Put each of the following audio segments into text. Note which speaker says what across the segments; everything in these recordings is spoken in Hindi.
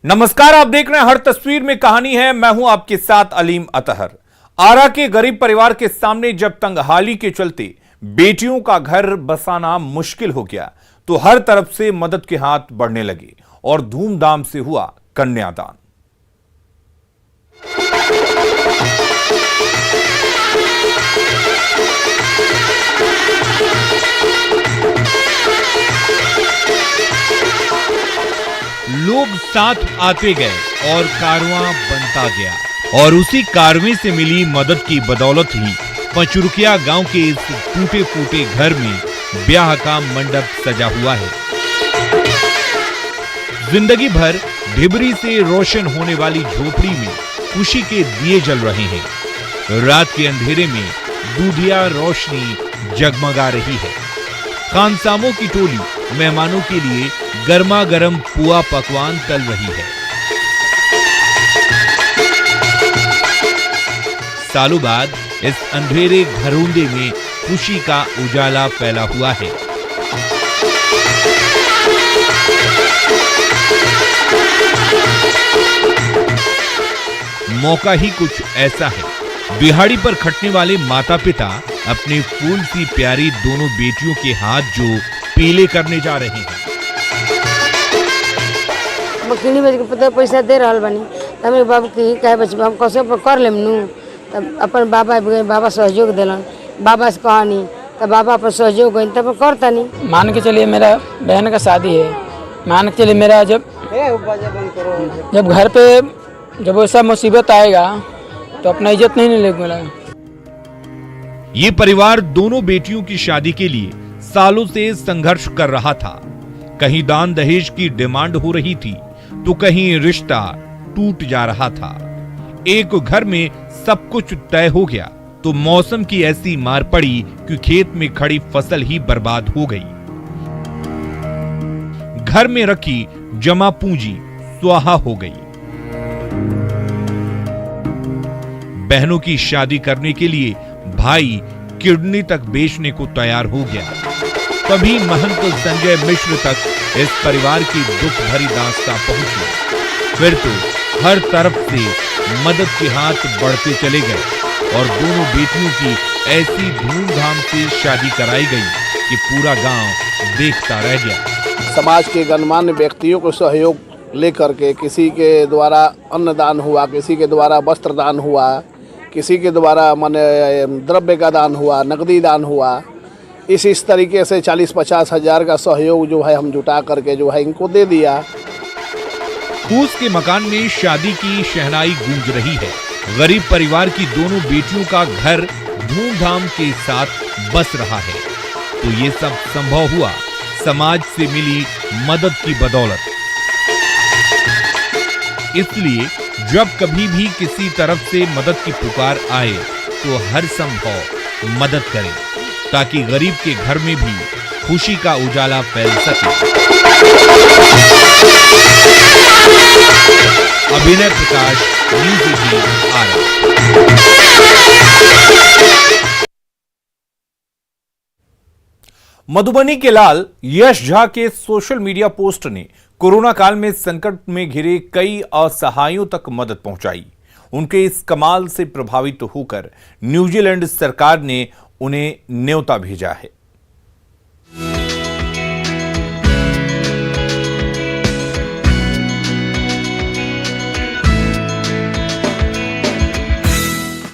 Speaker 1: नमस्कार, आप देख रहे हैं हर तस्वीर में कहानी है। मैं हूं आपके साथ अलीम अतहर। आरा के गरीब परिवार के सामने जब तंगहाली के चलते बेटियों का घर बसाना मुश्किल हो गया तो हर तरफ से मदद के हाथ बढ़ने लगे और धूमधाम से हुआ कन्यादान। लोग साथ आते गए और कारवां बनता गया और उसी कारवें से मिली मदद की बदौलत ही पचरुकिया गांव के इस टूटे फूटे घर में ब्याह का मंडप सजा हुआ है। जिंदगी भर ढिबरी से रोशन होने वाली झोपड़ी में खुशी के दिए जल रहे हैं। रात के अंधेरे में दूधिया रोशनी जगमगा रही है। खानसामों की टोली मेहमानों के लिए गर्मा गर्म पुआ पकवान तल रही है। सालों बाद इस अंधेरे घरोंदे में खुशी का उजाला फैला हुआ है। मौका ही कुछ ऐसा है। दिहाड़ी पर खटने वाले माता पिता अपने फूल सी प्यारी दोनों बेटियों के हाथ जो पीले करने जा रहे हैं।
Speaker 2: मखनी बज के पता पैसा दे रहा बानी तमे बाबू की कहे बच्चे हम कैसे कर लेम नु तब अपन बाबा सहयोग दिलन। बाबा से कहानी तब बाबा पर सहयोग गई तब करता नहीं।
Speaker 3: मान के चलिए मेरा बहन का शादी है, मान के चलिए मेरा जब घर पे जब ऐसा मुसीबत आएगा तो अपना इज्जत नहीं लगेगा।
Speaker 1: ये परिवार दोनों बेटियों की शादी के लिए सालों से संघर्ष कर रहा था। कहीं दान दहेज की डिमांड हो रही थी तो कहीं रिश्ता टूट जा रहा था। एक घर में सब कुछ तय हो गया तो मौसम की ऐसी मार पड़ी कि खेत में खड़ी फसल ही बर्बाद हो गई। घर में रखी जमा पूंजी स्वाहा हो गई। बहनों की शादी करने के लिए भाई किडनी तक बेचने को तैयार हो गया। तभी महंत संजय मिश्र तक इस परिवार की दुख भरी दास्तां पहुंची। फिर तो हर तरफ से मदद के हाथ बढ़ते चले गए और दोनों बेटियों की ऐसी धूमधाम से शादी कराई गई कि पूरा गांव देखता रह गया।
Speaker 4: समाज के गणमान्य व्यक्तियों को सहयोग लेकर के किसी के द्वारा अन्नदान हुआ, किसी के द्वारा वस्त्र दान हुआ, किसी के द्वारा माने द्रव्य का दान हुआ, नकदी दान हुआ। इस तरीके से 40-50 हजार का सहयोग जो है हम जुटा करके जो है इनको दे दिया।
Speaker 1: फूस के मकान में शादी की शहनाई गूंज रही है। गरीब परिवार की दोनों बेटियों का घर धूमधाम के साथ बस रहा है तो ये सब संभव हुआ समाज से मिली मदद की बदौलत। इसलिए जब कभी भी किसी तरफ से मदद की पुकार आए तो हर संभव मदद करें ताकि गरीब के घर में भी खुशी का उजाला फैल सके। अभिनय प्रकाश, न्यूज़ 18 आरा। मधुबनी के लाल यश झा के सोशल मीडिया पोस्ट ने कोरोना काल में संकट में घिरे कई असहायों तक मदद पहुंचाई। उनके इस कमाल से प्रभावित होकर न्यूजीलैंड सरकार ने उन्हें न्योता भेजा है।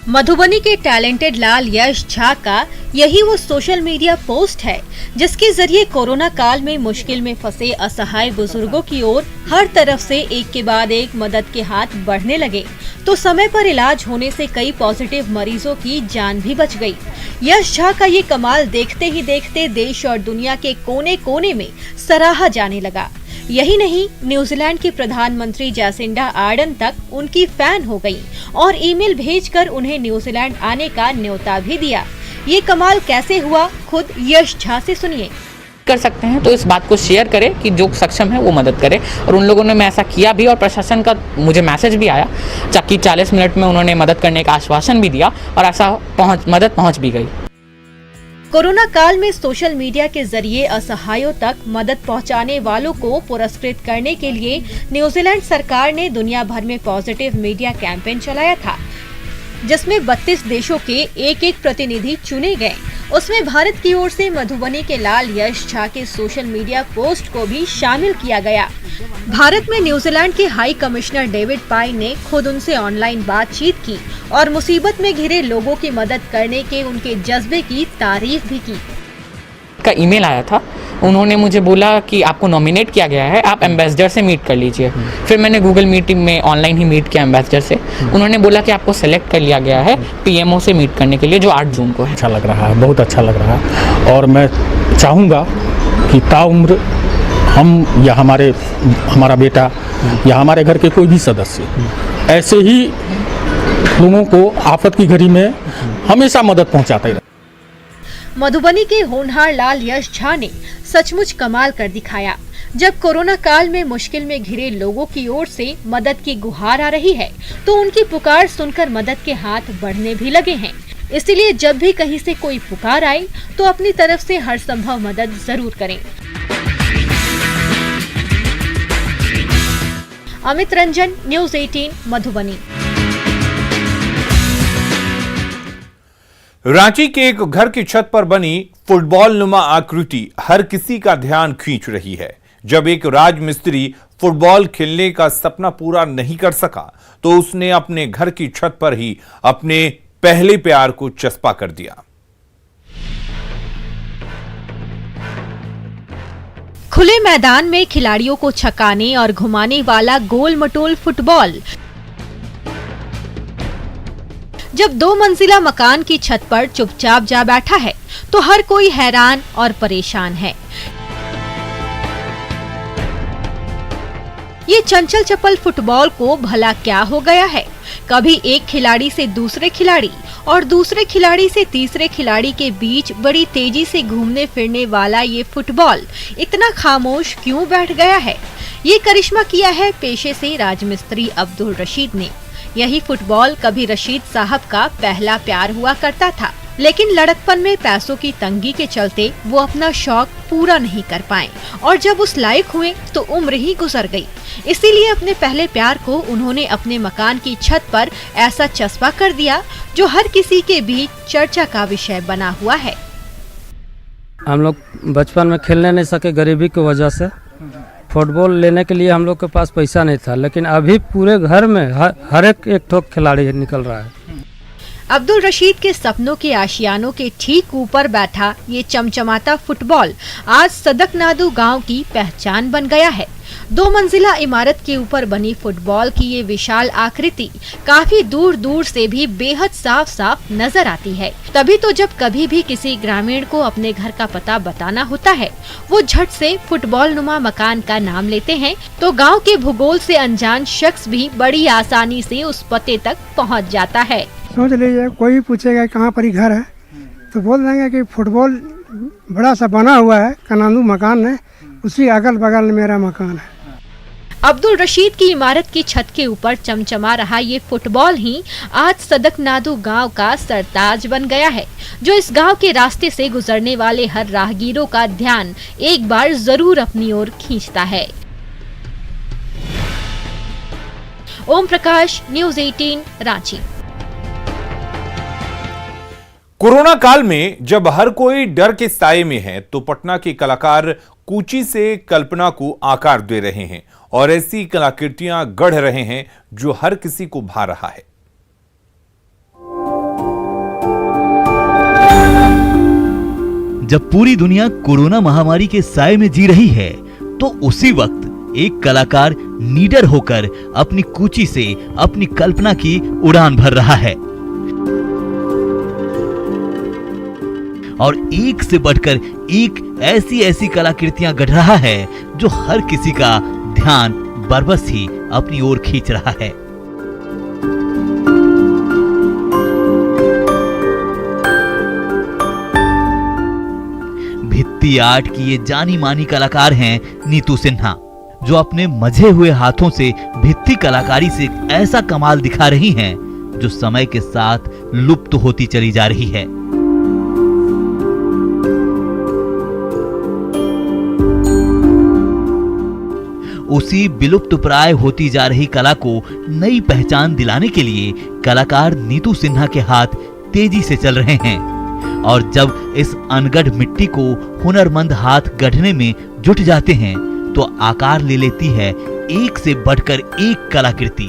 Speaker 5: मधुबनी के टैलेंटेड लाल यश झा का यही वो सोशल मीडिया पोस्ट है जिसके जरिए कोरोना काल में मुश्किल में फंसे असहाय बुजुर्गों की ओर हर तरफ से एक के बाद एक मदद के हाथ बढ़ने लगे तो समय पर इलाज होने से कई पॉजिटिव मरीजों की जान भी बच गई। यश झा का ये कमाल देखते ही देखते देश और दुनिया के कोने कोने में सराहा जाने लगा। यही नहीं, न्यूजीलैंड की प्रधानमंत्री जैसिंडा आर्डन तक उनकी फैन हो गई और ईमेल भेजकर उन्हें न्यूजीलैंड आने का न्योता भी दिया। ये कमाल कैसे हुआ, खुद यश झा से सुनिए।
Speaker 6: कर सकते हैं तो इस बात को शेयर करें कि जो सक्षम है वो मदद करे और उन लोगों ने मैं ऐसा किया भी और प्रशासन का मुझे मैसेज भी आया ताकि 40 मिनट में उन्होंने मदद करने का आश्वासन भी दिया और ऐसा मदद पहुंच भी गई।
Speaker 5: कोरोना काल में सोशल मीडिया के जरिए असहायों तक मदद पहुंचाने वालों को पुरस्कृत करने के लिए न्यूजीलैंड सरकार ने दुनिया भर में पॉजिटिव मीडिया कैंपेन चलाया था, जिसमें 32 देशों के एक प्रतिनिधि चुने गए। उसमें भारत की ओर से मधुबनी के लाल यश झा के सोशल मीडिया पोस्ट को भी शामिल किया गया। भारत में न्यूजीलैंड के हाई कमिश्नर डेविड पाई ने खुद उनसे ऑनलाइन बातचीत की और मुसीबत में घिरे लोगों की मदद करने के उनके जज्बे की तारीफ भी की।
Speaker 6: का ईमेल आया था, उन्होंने मुझे बोला कि आपको नॉमिनेट किया गया है, आप एम्बेसडर से मीट कर लीजिए। फिर मैंने गूगल मीटिंग में ऑनलाइन ही मीट किया एम्बेसडर से। उन्होंने बोला कि आपको सेलेक्ट कर लिया गया है पीएमओ से मीट करने के लिए, जो 8 जून को है।
Speaker 7: अच्छा लग रहा है, बहुत अच्छा लग रहा है। और मैं चाहूँगा कि ताउम्र हम या हमारा बेटा या हमारे घर के कोई भी सदस्य ऐसे ही लोगों को आफत की घड़ी में हमेशा मदद पहुँचाते रहे।
Speaker 5: मधुबनी के होनहार लाल यश झा ने सचमुच कमाल कर दिखाया। जब कोरोना काल में मुश्किल में घिरे लोगों की ओर से मदद की गुहार आ रही है, तो उनकी पुकार सुनकर मदद के हाथ बढ़ने भी लगे हैं। इसलिए जब भी कहीं से कोई पुकार आए, तो अपनी तरफ से हर संभव मदद जरूर करें। अमित रंजन, न्यूज़ 18, मधुबनी।
Speaker 1: रांची के एक घर की छत पर बनी फुटबॉल नुमा आकृति हर किसी का ध्यान खींच रही है। जब एक राजमिस्त्री फुटबॉल खेलने का सपना पूरा नहीं कर सका, तो उसने अपने घर की छत पर ही अपने पहले प्यार को चस्पा कर दिया।
Speaker 5: खुले मैदान में खिलाड़ियों को छकाने और घुमाने वाला गोल मटोल फुटबॉल जब 2 मंजिला मकान की छत पर चुपचाप जा बैठा है, तो हर कोई हैरान और परेशान है। ये चंचल चपल फुटबॉल को भला क्या हो गया है? कभी एक खिलाड़ी से दूसरे खिलाड़ी और दूसरे खिलाड़ी से तीसरे खिलाड़ी के बीच बड़ी तेजी से घूमने फिरने वाला ये फुटबॉल इतना खामोश क्यों बैठ गया है? ये करिश्मा किया है पेशे से राजमिस्त्री अब्दुल रशीद ने। यही फुटबॉल कभी रशीद साहब का पहला प्यार हुआ करता था, लेकिन लड़कपन में पैसों की तंगी के चलते वो अपना शौक पूरा नहीं कर पाए और जब उस लायक हुए तो उम्र ही गुजर गई। इसीलिए अपने पहले प्यार को उन्होंने अपने मकान की छत पर ऐसा चस्पा कर दिया जो हर किसी के बीच चर्चा का विषय बना हुआ है।
Speaker 8: हम लोग बचपन में खेलने नहीं सके गरीबी की वजह से। फुटबॉल लेने के लिए हम लोग के पास पैसा नहीं था, लेकिन अभी पूरे घर में हर एक ठोक खिलाड़ी निकल रहा है।
Speaker 5: अब्दुल रशीद के सपनों के आशियानों के ठीक ऊपर बैठा ये चमचमाता फुटबॉल आज सदकनादू गांव की पहचान बन गया है। 2 मंजिला इमारत के ऊपर बनी फुटबॉल की ये विशाल आकृति काफी दूर दूर से भी बेहद साफ साफ नजर आती है। तभी तो जब कभी भी किसी ग्रामीण को अपने घर का पता बताना होता है, वो झट से फुटबॉल नुमा मकान का नाम लेते हैं, तो गांव के भूगोल से अनजान शख्स भी बड़ी आसानी से उस पते तक पहुंच जाता है।
Speaker 9: सोच लीजिए, कोई पूछेगा कहाँ पर ही घर है तो बोल देंगे कि फुटबॉल बड़ा सा बना हुआ है कनांदू मकान है, उसी अगल बगल में मेरा मकान है।
Speaker 5: अब्दुल रशीद की इमारत की छत के ऊपर चमचमा रहा ये फुटबॉल ही आज सदकनादू गांव का सरताज बन गया है, जो इस गांव के रास्ते से गुजरने वाले हर राहगीरों का ध्यान एक बार जरूर अपनी ओर खींचता है। ओम प्रकाश, न्यूज़ 18, रांची।
Speaker 1: कोरोना काल में जब हर कोई डर के साए में है, तो पटना के कलाकार कूची से कल्पना को आकार दे रहे हैं और ऐसी कलाकृतियां गढ़ रहे हैं जो हर किसी को भा रहा है।
Speaker 10: जब पूरी दुनिया कोरोना महामारी के साए में जी रही है, तो उसी वक्त एक कलाकार निडर होकर अपनी कूची से अपनी कल्पना की उड़ान भर रहा है और एक से बढ़कर एक ऐसी कलाकृतियां गढ़ रहा है जो हर किसी का ध्यान बरबस ही अपनी ओर खींच रहा है। भित्ती आर्ट की ये जानी मानी कलाकार हैं नीतू सिन्हा, जो अपने मजे हुए हाथों से भित्ती कलाकारी से ऐसा कमाल दिखा रही हैं जो समय के साथ लुप्त होती चली जा रही है। उसी विलुप्तप्राय होती जा रही कला को नई पहचान दिलाने के लिए कलाकार नीतू सिन्हा के हाथ तेजी से चल रहे हैं। और जब इस अनगढ़ मिट्टी को हुनरमंद हाथ गढ़ने में जुट जाते हैं तो आकार ले लेती है एक से बढ़कर एक कलाकृति।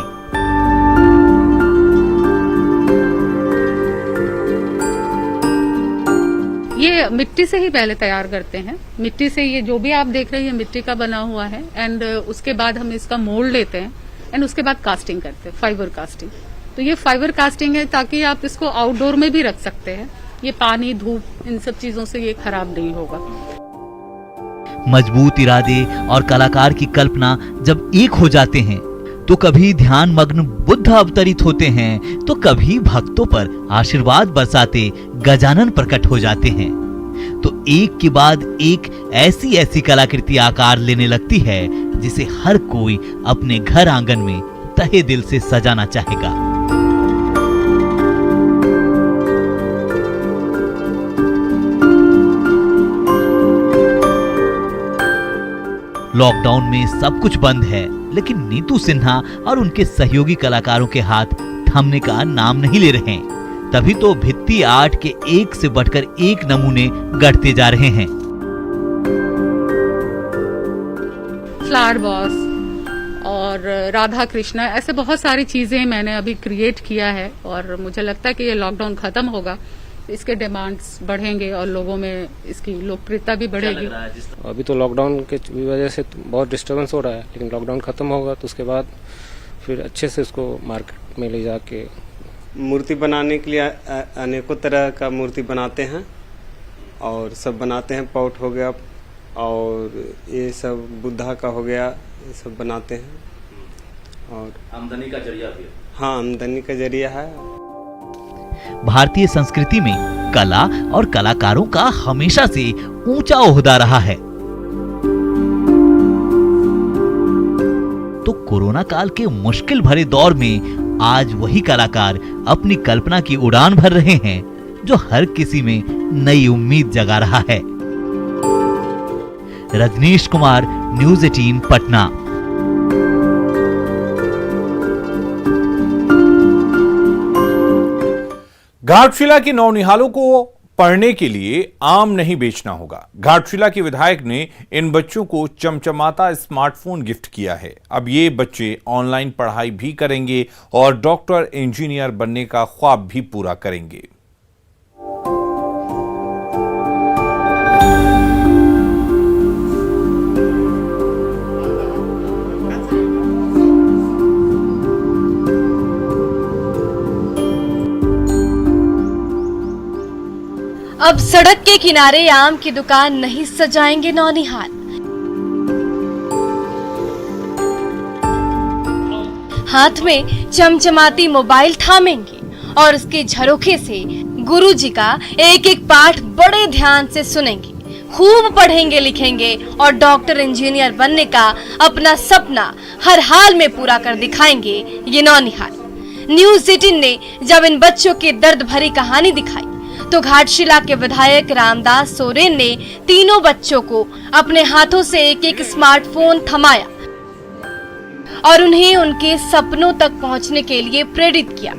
Speaker 11: ये मिट्टी से ही पहले तैयार करते हैं। मिट्टी से ये जो भी आप देख रहे हैं मिट्टी का बना हुआ है एंड उसके बाद हम इसका मोल्ड लेते हैं एंड उसके बाद कास्टिंग करते हैं, फाइबर कास्टिंग। तो ये फाइबर कास्टिंग है ताकि आप इसको आउटडोर में भी रख सकते हैं। ये पानी, धूप, इन सब चीजों से ये खराब नहीं होगा।
Speaker 10: मजबूत इरादे और कलाकार की कल्पना जब एक हो जाते हैं तो कभी ध्यान मग्न बुद्ध अवतरित होते हैं तो कभी भक्तों पर आशीर्वाद बरसाते गजानन प्रकट हो जाते हैं। तो एक के बाद एक ऐसी ऐसी कलाकृति आकार लेने लगती है जिसे हर कोई अपने घर आंगन में तहे दिल से सजाना चाहेगा। लॉकडाउन में सब कुछ बंद है, लेकिन नीतू सिन्हा और उनके सहयोगी कलाकारों के हाथ थमने का नाम नहीं ले रहे हैं। तभी तो भित्ति आर्ट के एक से बढ़कर एक नमूने गढ़ते जा रहे हैं।
Speaker 11: फ्लावर बॉस और राधा कृष्णा, ऐसे बहुत सारी चीजें मैंने अभी क्रिएट किया है और मुझे लगता है कि ये लॉकडाउन खत्म होगा, इसके डिमांड्स बढ़ेंगे और लोगों में इसकी लोकप्रियता भी बढ़ेगी।
Speaker 12: अभी तो लॉकडाउन के वजह से बहुत डिस्टर्बेंस हो रहा है, लेकिन लॉकडाउन खत्म होगा तो उसके बाद फिर अच्छे से उसको मार्केट में ले जाके
Speaker 13: मूर्ति बनाने के लिए अनेकों तरह का मूर्ति बनाते हैं और सब बनाते हैं। पॉट हो गया और ये सब बुद्धा का हो गया, ये सब बनाते हैं और
Speaker 10: आमदनी का जरिया भी।
Speaker 13: हाँ, आमदनी का जरिया है।
Speaker 10: भारतीय संस्कृति में कला और कलाकारों का हमेशा से ऊंचा ओहदा रहा है। तो कोरोना काल के मुश्किल भरे दौर में आज वही कलाकार अपनी कल्पना की उड़ान भर रहे हैं जो हर किसी में नई उम्मीद जगा रहा है। रजनीश कुमार, न्यूज़ 18 पटना।
Speaker 1: घाटशिला के नौनिहालों को पढ़ने के लिए आम नहीं बेचना होगा। घाटशिला के विधायक ने इन बच्चों को चमचमाता स्मार्टफोन गिफ्ट किया है। अब ये बच्चे ऑनलाइन पढ़ाई भी करेंगे और डॉक्टर, इंजीनियर बनने का ख्वाब भी पूरा करेंगे।
Speaker 5: अब सड़क के किनारे आम की दुकान नहीं सजाएंगे नौनिहाल। हाथ में चमचमाती मोबाइल थामेंगे और उसके झरोखे से गुरुजी का एक एक पाठ बड़े ध्यान से सुनेंगे। खूब पढ़ेंगे, लिखेंगे और डॉक्टर, इंजीनियर बनने का अपना सपना हर हाल में पूरा कर दिखाएंगे ये नौनिहाल। न्यूज़ 18 ने जब इन बच्चों की दर्द भरी कहानी दिखाई तो घाटशिला के विधायक रामदास सोरेन ने तीनों बच्चों को अपने हाथों से एक एक स्मार्टफोन थमाया और उन्हें उनके सपनों तक पहुंचने के लिए प्रेरित किया।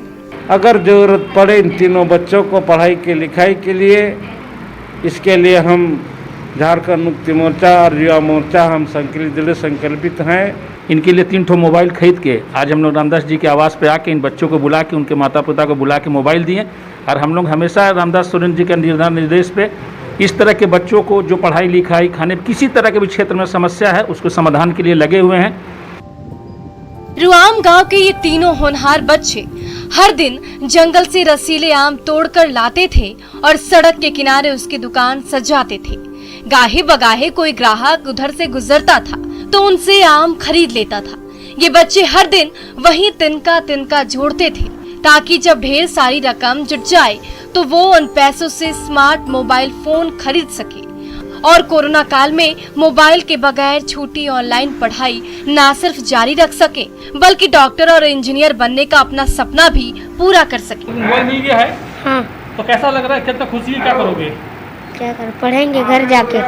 Speaker 14: अगर जरूरत पड़े इन तीनों बच्चों को पढ़ाई के लिखाई के लिए, इसके लिए हम झारखंड मुक्ति मोर्चा और युवा मोर्चा हम संकल्पित हैं।
Speaker 7: इनके लिए 3 ठो मोबाइल खरीद के आज हम लोग रामदास जी के आवास पे आके इन बच्चों को बुला के, उनके माता पिता को बुला के मोबाइल दिए। और हम लोग हमेशा रामदास सोरेन जी के निर्देश पे इस तरह के बच्चों को जो पढ़ाई लिखाई, खाने, किसी तरह के भी क्षेत्र में समस्या है उसको समाधान के लिए लगे हुए हैं।
Speaker 5: रुआम गांव के ये तीनों होनहार बच्चे हर दिन जंगल से रसीले आम तोड़कर लाते थे और सड़क के किनारे उसकी दुकान सजाते थे। गाहे बगाहे कोई ग्राहक उधर से गुजरता था तो उनसे आम खरीद लेता था। ये बच्चे हर दिन वही तिनका तिनका जोड़ते थे ताकि जब ढेर सारी रकम जुट जाए तो वो उन पैसों से स्मार्ट मोबाइल फोन खरीद सके और कोरोना काल में मोबाइल के बगैर छूटी ऑनलाइन पढ़ाई न सिर्फ जारी रख सके बल्कि डॉक्टर और इंजीनियर बनने का अपना सपना भी पूरा कर सके।
Speaker 3: मोबाइल मिल गया है। हाँ। तो कैसा लग रहा है, कितना खुशी है, क्या करोगे?
Speaker 15: क्या कर पढ़ेंगे घर जाके।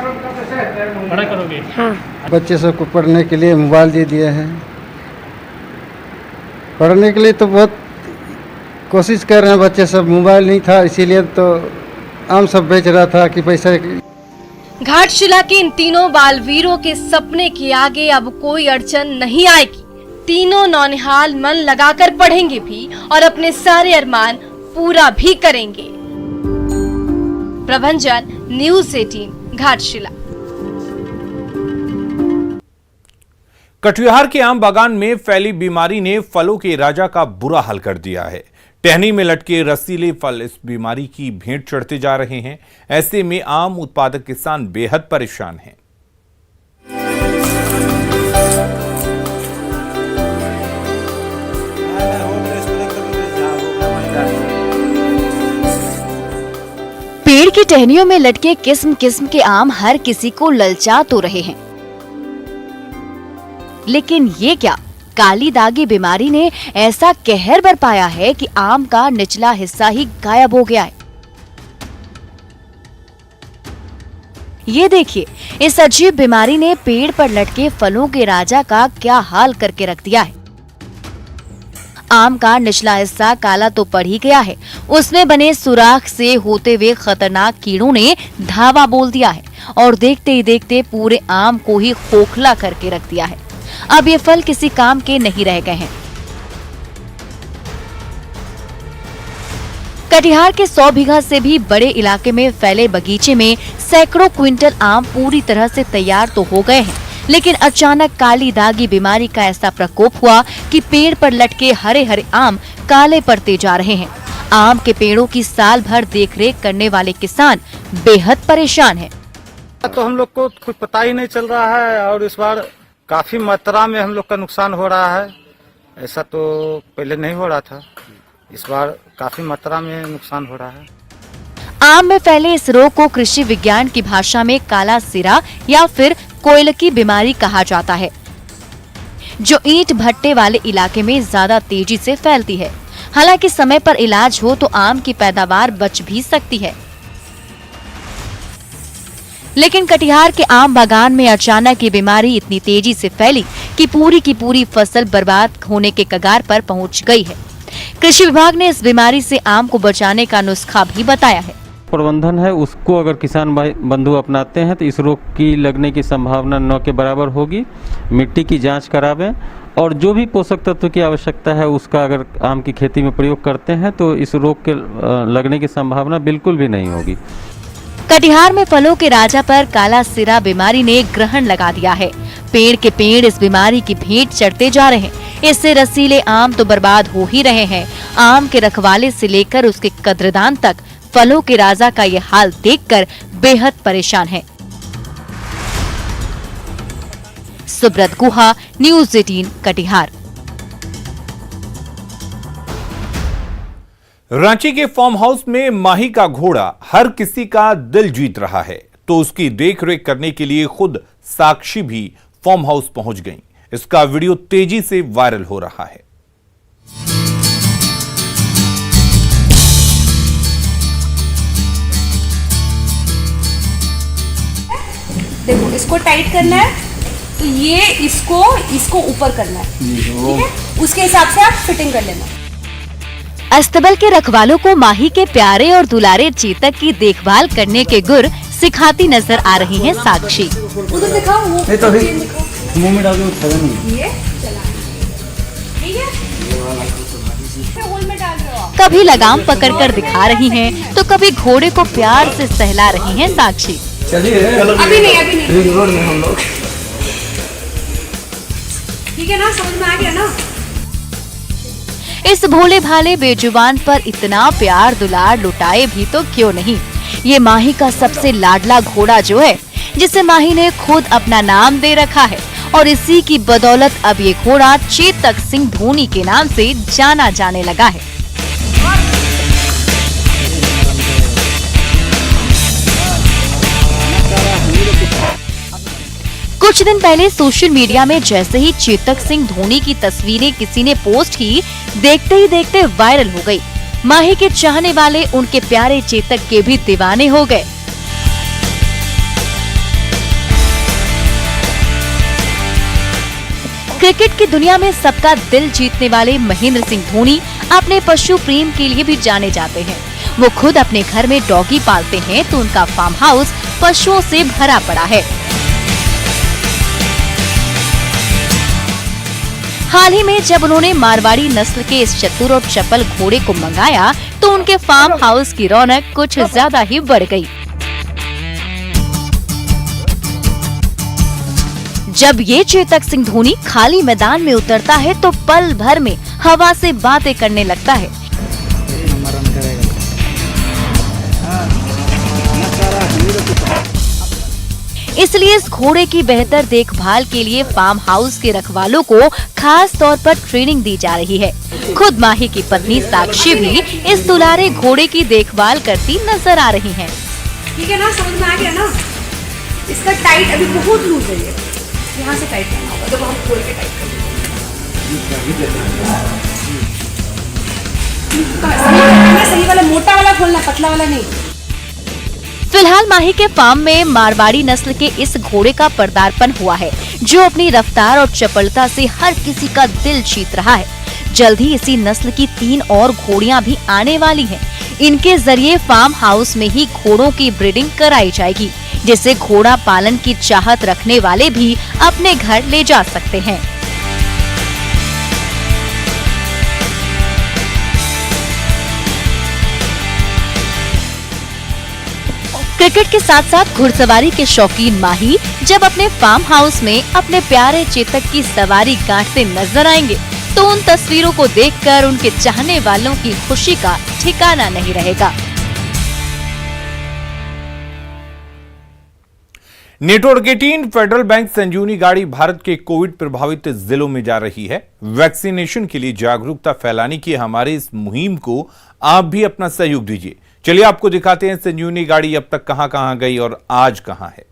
Speaker 16: पढ़ाई करोगे?
Speaker 15: हाँ।
Speaker 17: बच्चे सबको पढ़ने के लिए मोबाइल दे दिए हैं। पढ़ने के लिए तो बहुत कोशिश कर रहे हैं बच्चे सब। मोबाइल नहीं था इसीलिए तो आम सब बेच रहा था कि पैसा।
Speaker 18: घाटशिला के इन तीनों बालवीरों के सपने के आगे अब कोई अड़चन नहीं आएगी। तीनों नौनिहाल मन लगाकर पढ़ेंगे भी और अपने सारे अरमान पूरा भी करेंगे। प्रभंजन, न्यूज़ 18, घाटशिला।
Speaker 1: कटिहार के आम बागान में फैली बीमारी ने फलों के राजा का बुरा हाल कर दिया है। टहनी में लटके रसीले फल इस बीमारी की भेंट चढ़ते जा रहे हैं। ऐसे में आम उत्पादक किसान बेहद परेशान हैं।
Speaker 19: पेड़ की टहनियों में लटके किस्म किस्म के आम हर किसी को ललचा तो रहे हैं, लेकिन ये क्या, काली दागी बीमारी ने ऐसा कहर बरपाया है कि आम का निचला हिस्सा ही गायब हो गया है। ये देखिए, इस अजीब बीमारी ने पेड़ पर लटके फलों के राजा का क्या हाल करके रख दिया है। आम का निचला हिस्सा काला तो पड़ ही गया है, उसमें बने सुराख से होते हुए खतरनाक कीड़ों ने धावा बोल दिया है और देखते ही देखते पूरे आम को ही खोखला करके रख दिया है। अब ये फल किसी काम के नहीं रह गए हैं। कटिहार के 100 बीघा से भी बड़े इलाके में फैले बगीचे में सैकड़ों क्विंटल आम पूरी तरह से तैयार तो हो गए हैं, लेकिन अचानक काली दागी बीमारी का ऐसा प्रकोप हुआ कि पेड़ पर लटके हरे हरे आम काले पड़ते जा रहे हैं। आम के पेड़ों की साल भर देखरेख करने वाले किसान बेहद परेशान हैं।
Speaker 14: तो हम लोग को कुछ पता ही नहीं चल रहा है और इस बार काफी मात्रा में हम लोग का नुकसान हो रहा है। ऐसा तो पहले नहीं हो रहा था, इस बार काफी मात्रा में नुकसान हो रहा है।
Speaker 19: आम में फैले इस रोग को कृषि विज्ञान की भाषा में काला सिरा या फिर कोयलकी बीमारी कहा जाता है, जो ईंट भट्टे वाले इलाके में ज्यादा तेजी से फैलती है। हालांकि समय पर इलाज हो तो आम की पैदावार बच भी सकती है, लेकिन कटिहार के आम बागान में अचानक ये बीमारी इतनी तेजी से फैली कि पूरी की पूरी फसल बर्बाद होने के कगार पर पहुंच गई है। कृषि विभाग ने इस बीमारी से आम को बचाने का नुस्खा भी बताया है।
Speaker 20: प्रबंधन है उसको अगर किसान भाई बंधु अपनाते हैं तो इस रोग की लगने की संभावना 9 के बराबर होगी। मिट्टी की जांच करावें और जो भी पोषक तत्व की आवश्यकता है उसका अगर आम की खेती में प्रयोग करते हैं तो इस रोग के लगने की संभावना बिल्कुल भी नहीं होगी।
Speaker 19: कटिहार में फलों के राजा पर काला सिरा बीमारी ने ग्रहण लगा दिया है। पेड़ के पेड़ इस बीमारी की भेंट चढ़ते जा रहे हैं। इससे रसीले आम तो बर्बाद हो ही रहे हैं, आम के रखवाले से लेकर उसके कद्रदान तक फलों के राजा का ये हाल देखकर बेहद परेशान है। सुब्रत गुहा, न्यूज़ 18, कटिहार।
Speaker 1: रांची के फार्म हाउस में माही का घोड़ा हर किसी का दिल जीत रहा है, तो उसकी देखरेख करने के लिए खुद साक्षी भी फार्म हाउस पहुंच गईं। इसका वीडियो तेजी से वायरल हो रहा है।
Speaker 18: देखो, इसको टाइट करना है तो ये इसको ऊपर करना है, ठीक है? उसके हिसाब से आप फिटिंग कर लेना।
Speaker 19: अस्तबल के रखवालों को माही के प्यारे और दुलारे चेतक की देखभाल करने के गुर सिखाती नजर आ रही हैं साक्षी।
Speaker 18: उधर दिखाओ, वो तो
Speaker 17: मुंह में डाल के उठाना नहीं।
Speaker 18: ये चला, ठीक है? होल में डाल रहे हो आप।
Speaker 19: कभी लगाम पकड़कर दिखा रही हैं, तो कभी घोड़े को प्यार से सहला रही हैं साक्षी।
Speaker 17: चलिए
Speaker 18: अभी नहीं
Speaker 17: रिंग रोड में हम लोग,
Speaker 18: ठीक है ना? समझ में आ गया ना?
Speaker 19: इस भोले भाले बेजुबान पर इतना प्यार दुलार लुटाए भी तो क्यों नहीं। ये माही का सबसे लाडला घोड़ा जो है, जिसे माही ने खुद अपना नाम दे रखा है, और इसी की बदौलत अब ये घोड़ा चेतक सिंह धोनी के नाम से जाना जाने लगा है। कुछ दिन पहले सोशल मीडिया में जैसे ही चेतक सिंह धोनी की तस्वीरें किसी ने पोस्ट की, देखते ही देखते वायरल हो गई। माही के चाहने वाले उनके प्यारे चेतक के भी दीवाने हो गए। क्रिकेट की दुनिया में सबका दिल जीतने वाले महेंद्र सिंह धोनी अपने पशु प्रेम के लिए भी जाने जाते हैं। वो खुद अपने घर में डॉगी पालते हैं तो उनका फार्म हाउस पशुओं से भरा पड़ा है। हाल ही में जब उन्होंने मारवाड़ी नस्ल के इस चतुर और चपल घोड़े को मंगाया तो उनके फार्म हाउस की रौनक कुछ ज्यादा ही बढ़ गई। जब ये चेतक सिंह धोनी खाली मैदान में उतरता है तो पल भर में हवा से बातें करने लगता है। इसलिए इस घोड़े की बेहतर देखभाल के लिए फार्म हाउस के रखवालों को खास तौर पर ट्रेनिंग दी जा रही है। खुद माही की पत्नी साक्षी भी इस दुलारे घोड़े की देखभाल करती नजर आ रही हैं।
Speaker 21: ठीक है ना, समझ में आ गया ना? इसका टाइट अभी बहुत लूज है, यहाँ से टाइट करना होगा, जब हम खोल के टाइट करेंगे। सही वाला मोटा वाला खोलना, पतला वाला नहीं।
Speaker 19: फिलहाल माही के फार्म में मारवाड़ी नस्ल के इस घोड़े का पदार्पण हुआ है, जो अपनी रफ्तार और चपलता से हर किसी का दिल जीत रहा है। जल्द ही इसी नस्ल की 3 और घोड़ियां भी आने वाली हैं। इनके जरिए फार्म हाउस में ही घोड़ों की ब्रीडिंग कराई जाएगी, जिसे घोड़ा पालन की चाहत रखने वाले भी अपने घर ले जा सकते हैं। क्रिकेट के साथ साथ घुड़सवारी के शौकीन माही जब अपने फार्म हाउस में अपने प्यारे चेतक की सवारी गांठते नजर आएंगे तो उन तस्वीरों को देखकर उनके चाहने वालों की खुशी का ठिकाना नहीं रहेगा।
Speaker 1: नेटवर्क 18 फेडरल बैंक संजीवनी गाड़ी भारत के कोविड प्रभावित जिलों में जा रही है। वैक्सीनेशन के लिए जागरूकता फैलाने की हमारी इस मुहिम को आप भी अपना सहयोग दीजिए। चलिए आपको दिखाते हैं संजीवनी गाड़ी अब तक कहां-कहां गई और आज कहां है।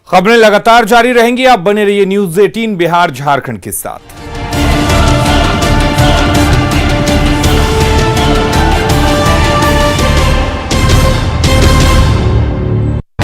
Speaker 1: खबरें लगातार जारी रहेंगी। आप बने रहिए न्यूज़ 18 बिहार झारखंड के साथ।